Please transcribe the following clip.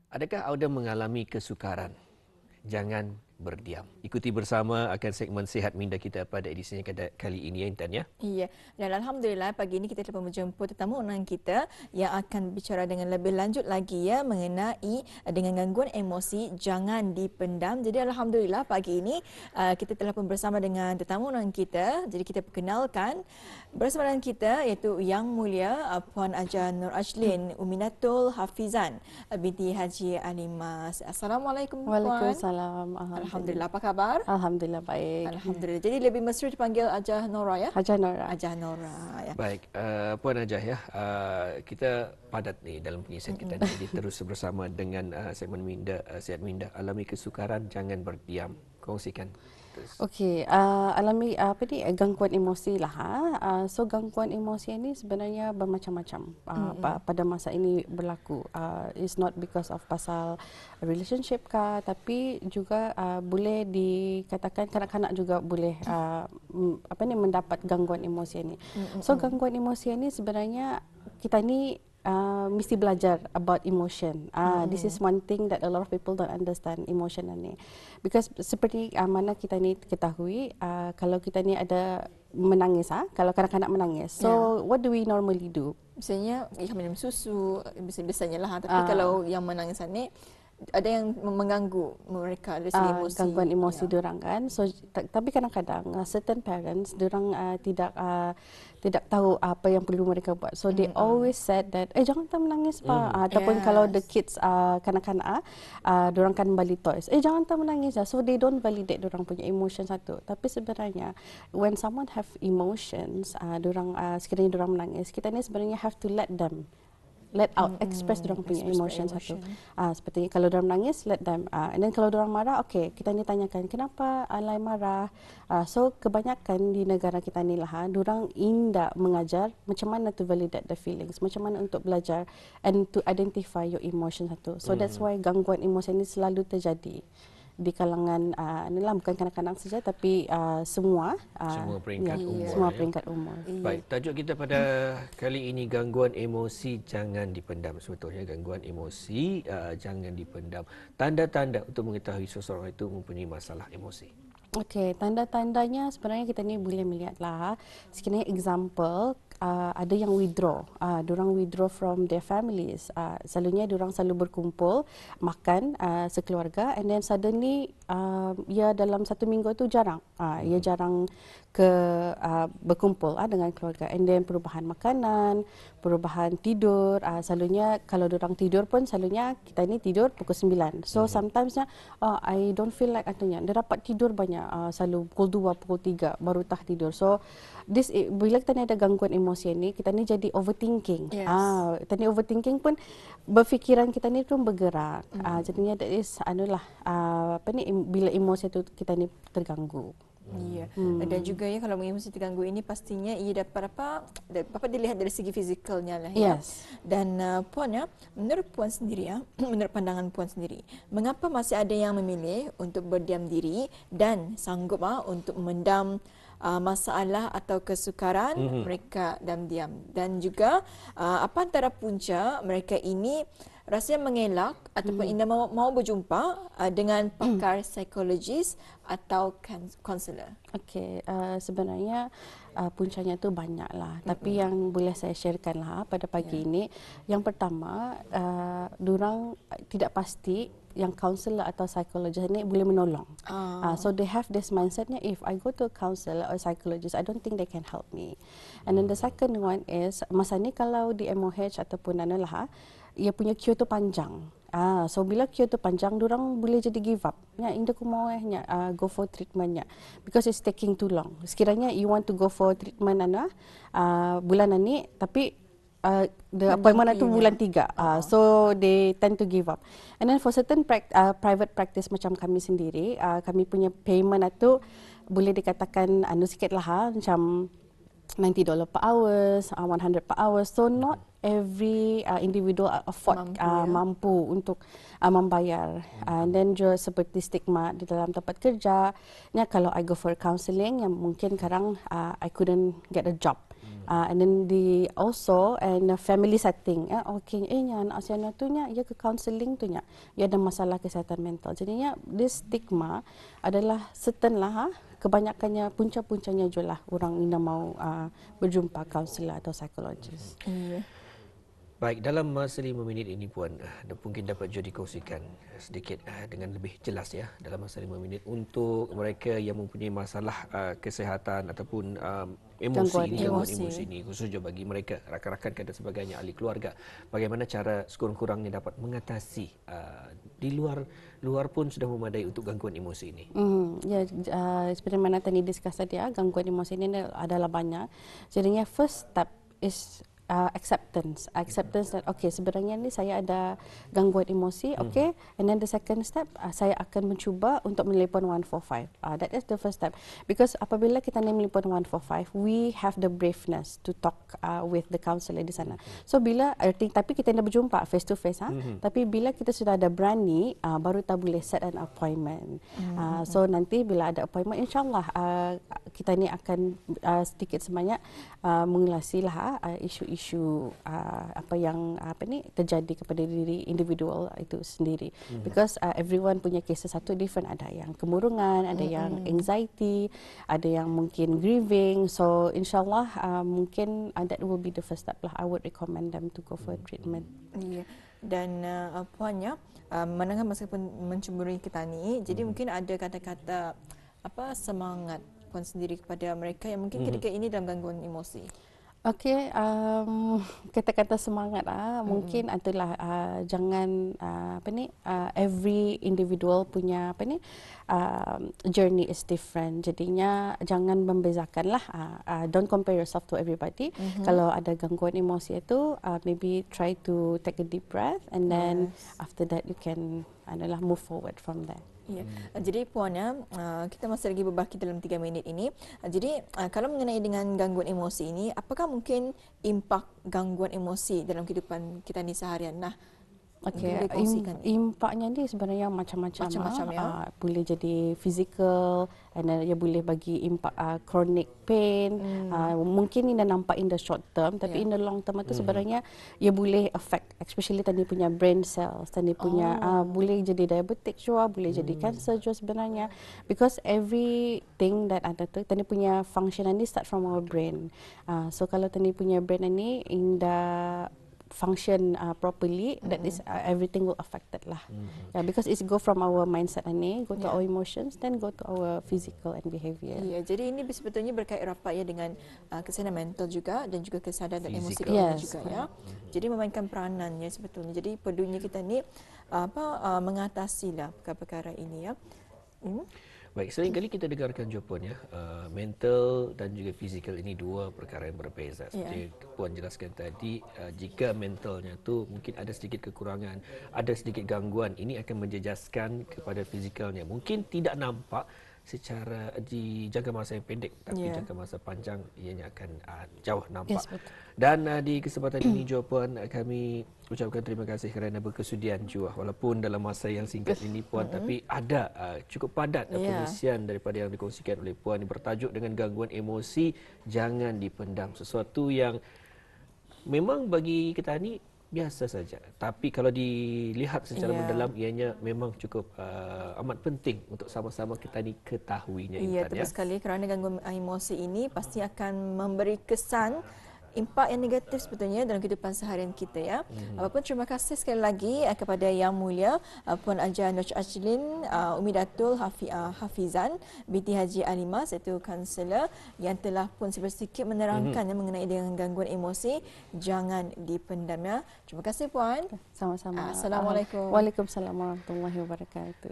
Adakah anda mengalami kesukaran? Jangan berdiam. Ikuti bersama akan segmen Sihat Minda kita pada edisinya kali ini, Intan, ya. Iya, dan Alhamdulillah pagi ini kita telah menjemput tetamu undangan kita yang akan bicara dengan lebih lanjut lagi ya mengenai dengan gangguan emosi jangan dipendam. Jadi Alhamdulillah pagi ini kita telah pun bersama dengan tetamu undangan kita. Jadi kita perkenalkan bersama dengan kita iaitu Yang Mulia Puan Ajah Nur Ajlin Uminatul Hafizan binti Haji Alimas. Assalamualaikum Puan. Waalaikumsalam. Alhamdulillah, apa khabar? Alhamdulillah baik. Alhamdulillah. Jadi lebih mesra dipanggil Ajah Nora ya? Haja Nora. Ajah Nora ya. Baik, Puan Ajah ya, kita padat nih dalam pengisian kita. Jadi terus bersama dengan segmen Minda, Sihat Minda. Alami kesukaran, jangan berdiam. Kongsikan. Okey, alami gangguan emosi lah. So gangguan emosi ini sebenarnya bermacam-macam pada masa ini berlaku. It's not because of pasal relationship kah, tapi juga boleh dikatakan kanak-kanak juga boleh mendapat gangguan emosi ini. So gangguan emosi ini sebenarnya kita ni mesti belajar about emotion. This is one thing that a lot of people don't understand emotion ni. Because seperti mana kita ni ketahui, kalau kita ni ada menangis, kalau kanak-kanak menangis. So what do we normally do? Biasanya minum susu, biasanya lah. Tapi kalau yang menangis ni ada yang mengganggu mereka dari segi emosi. Gangguan emosi diorang kan. So tapi kadang-kadang certain parents diorang tidak tahu apa yang perlu mereka buat. So they always said that jangan menangis pak. Ataupun kalau the kids kanak-kanak diorang kan beli toys. Jangan menangis. So they don't validate diorang punya emotion satu. Tapi sebenarnya when someone have emotions, diorang sekiranya diorang menangis, kita ni sebenarnya have to let out, express diorang punya emotion satu. Seperti kalau diorang menangis, let them. And then kalau diorang marah, okay, kita ni tanyakan kenapa alai marah. So kebanyakan di negara kita ni lah, diorang indah mengajar macam mana to validate the feelings, macam mana untuk belajar and to identify your emotion satu. So that's why gangguan emosi ni selalu terjadi di kalangan inilah bukan kanak-kanak saja tapi semua peringkat umur. Semua peringkat umur. Baik, tajuk kita pada kali ini gangguan emosi jangan dipendam. Sebetulnya gangguan emosi jangan dipendam. Tanda-tanda untuk mengetahui seseorang itu mempunyai masalah emosi. Okey, tanda-tandanya sebenarnya kita ni boleh melihatlah. Sekiranya example, ada yang withdraw. Diorang withdraw from their families. Selalunya diorang selalu berkumpul, makan sekeluarga and then suddenly ia dalam satu minggu tu jarang. Ia jarang berkumpul dengan keluarga. And then perubahan makanan, perubahan tidur. Selalunya kalau diorang tidur pun selalunya kita ni tidur pukul 9. So sometimes I don't feel like katanya. Dia dapat tidur banyak. Selalu pukul 2, pukul 3 baru tah tidur. So bila kita ni ada gangguan emosi ni, kita ni jadi overthinking. Kita ni overthinking pun berfikiran kita ni pun bergerak. Jadinya that is bila emosi tu kita ni terganggu. Ya. Dan juga ya kalau emosi terganggu ini pastinya ia dapat dilihat dari segi fizikalnya lah ya. Yes. Dan Puan ya, menurut Puan sendiri ya, menurut pandangan Puan sendiri, mengapa masih ada yang memilih untuk berdiam diri dan sanggup untuk memendam masalah atau kesukaran mereka diam-diam, dan juga apa antara punca mereka ini rasanya mengelak ataupun indah mau berjumpa dengan pakar psikologis atau kaunselor? Okey, sebenarnya puncanya tu banyaklah. Tapi yang boleh saya sharekan lah pada pagi ini, yang pertama, diorang tidak pasti yang kaunselor atau psikologis ni boleh menolong. So they have this mindsetnya, if I go to a counselor or psychologist, I don't think they can help me. And then the second one is, masa ni kalau di MOH ataupun ia punya queue tu panjang. So bila queue tu panjang, diorang boleh jadi give up. Indah ku mau go for treatmentnya because it's taking too long. Sekiranya you want to go for treatment bulan ni, tapi the appointment tu bulan 3. So they tend to give up. And then for certain private practice macam kami sendiri, kami punya payment tu boleh dikatakan sikit lah macam $90 per hour, 100 per hour. So not every individual afford mampu untuk membayar. And then juga seperti stigma di dalam tempat kerja. Kalau I go for counselling, yang mungkin sekarang I couldn't get a job. And then the also and family setting. Okay, anak Asiana tu nya ia ke counselling tu nya. Ia ada masalah kesihatan mental. Jadinya this stigma adalah certain lah. Kebanyakannya punca-puncanya je lah orang ini mau berjumpa kaunselor atau psikologis. Iya. Baik, dalam masa 5 minit ini Puan, mungkin dapat juga dikongsikan sedikit dengan lebih jelas ya dalam masa 5 minit untuk mereka yang mempunyai masalah kesihatan ataupun gangguan emosi ini, khususnya bagi mereka rakan-rakan dan sebagainya, ahli keluarga. Bagaimana cara sekurang-kurangnya dapat mengatasi di luar pun sudah memadai untuk gangguan emosi ini. Ya, seperti mana tadi discuss tadi gangguan emosi ini adalah banyak. Jadinya first step is acceptance that okay, sebenarnya ni saya ada gangguan emosi, okay, and then the second step saya akan mencuba untuk menelpon 145. That is the first step, because apabila kita menelpon 145, we have the braveness to talk with the counselor di sana. So bila tapi kita tidak berjumpa face to face, tapi bila kita sudah ada berani, baru kita boleh set an appointment. So nanti bila ada appointment, insyaallah kita ni akan sedikit sebanyak mengelasilah isu-isu apa yang terjadi kepada diri individual itu sendiri. Because everyone punya cases satu different, ada yang kemurungan, ada yang anxiety, ada yang mungkin grieving. So insyaallah mungkin that will be the first step lah. I would recommend them to go for treatment. Yeah. Dan Puannya menengah masa mencemburui kita ni, jadi mungkin ada kata-kata semangat Puan sendiri kepada mereka yang mungkin ketika ini dalam gangguan emosi. Okey, kata-kata semangat mungkin adalah jangan every individual punya journey is different. Jadinya jangan membezakanlah, don't compare yourself to everybody. Kalau ada gangguan emosi itu maybe try to take a deep breath and then after that you can move forward from there. Ya. Jadi Puannya, kita masih lagi berbaki dalam 3 minit ini. Jadi kalau mengenai dengan gangguan emosi ini, apakah mungkin impak gangguan emosi dalam kehidupan kita ni seharian? Nah, okey, impaknya ni sebenarnya macam-macam ya. Boleh jadi physical, and then ia boleh bagi impak chronic pain. Mungkin ini nampak in the short term, tapi in the long term itu sebenarnya ia boleh affect, especially tadi punya brain cells, tadi punya boleh jadi diabetic juga, boleh jadi cancer juga sebenarnya. Because everything that ada tu, tadi punya function ini start from our brain. So kalau tadi punya brain ini in the function properly, that is everything will affected lah. Because it's go from our mindset ini, go to our emotions, then go to our physical and behavior. Ya, jadi ini sebetulnya berkait rapat ya dengan kesihatan mental juga dan juga kesadaran dan emosi kita juga ya. Jadi memainkan peranannya sebetulnya. Jadi perlunya kita ni mengatasilah perkara-perkara ini ya. Baik, seringkali kita dengarkan jawapan ya, mental dan juga fizikal ini dua perkara yang berbeza. Seperti Puan jelaskan tadi, jika mentalnya tu mungkin ada sedikit kekurangan, ada sedikit gangguan, ini akan menjejaskan kepada fizikalnya. Mungkin tidak nampak secara di jangka masa yang pendek, tapi jangka masa panjang ianya akan jauh nampak. Dan di kesempatan ini jawapan kami ucapkan terima kasih kerana berkesudian juga, walaupun dalam masa yang singkat ini Puan, tapi ada cukup padat pengisian daripada yang dikongsikan oleh Puan yang bertajuk dengan gangguan emosi jangan dipendam, sesuatu yang memang bagi kita ni biasa saja, tapi kalau dilihat secara mendalam ianya memang cukup amat penting untuk sama-sama kita ni ketahuinya. Ya, tepat sekali, kerana gangguan emosi ini pasti akan memberi kesan impak yang negatif sebetulnya dalam kehidupan seharian kita ya. Apapun, terima kasih sekali lagi kepada Yang Mulia Puan Aja Nur Ajlin Umi Datul Hafizan binti Haji Alimas, iaitu kaunselor yang telah pun sedikit menerangkan mengenai dengan gangguan emosi jangan dipendam ya. Terima kasih Puan. Sama-sama. Assalamualaikum. Waalaikumsalam warahmatullahi wabarakatuh.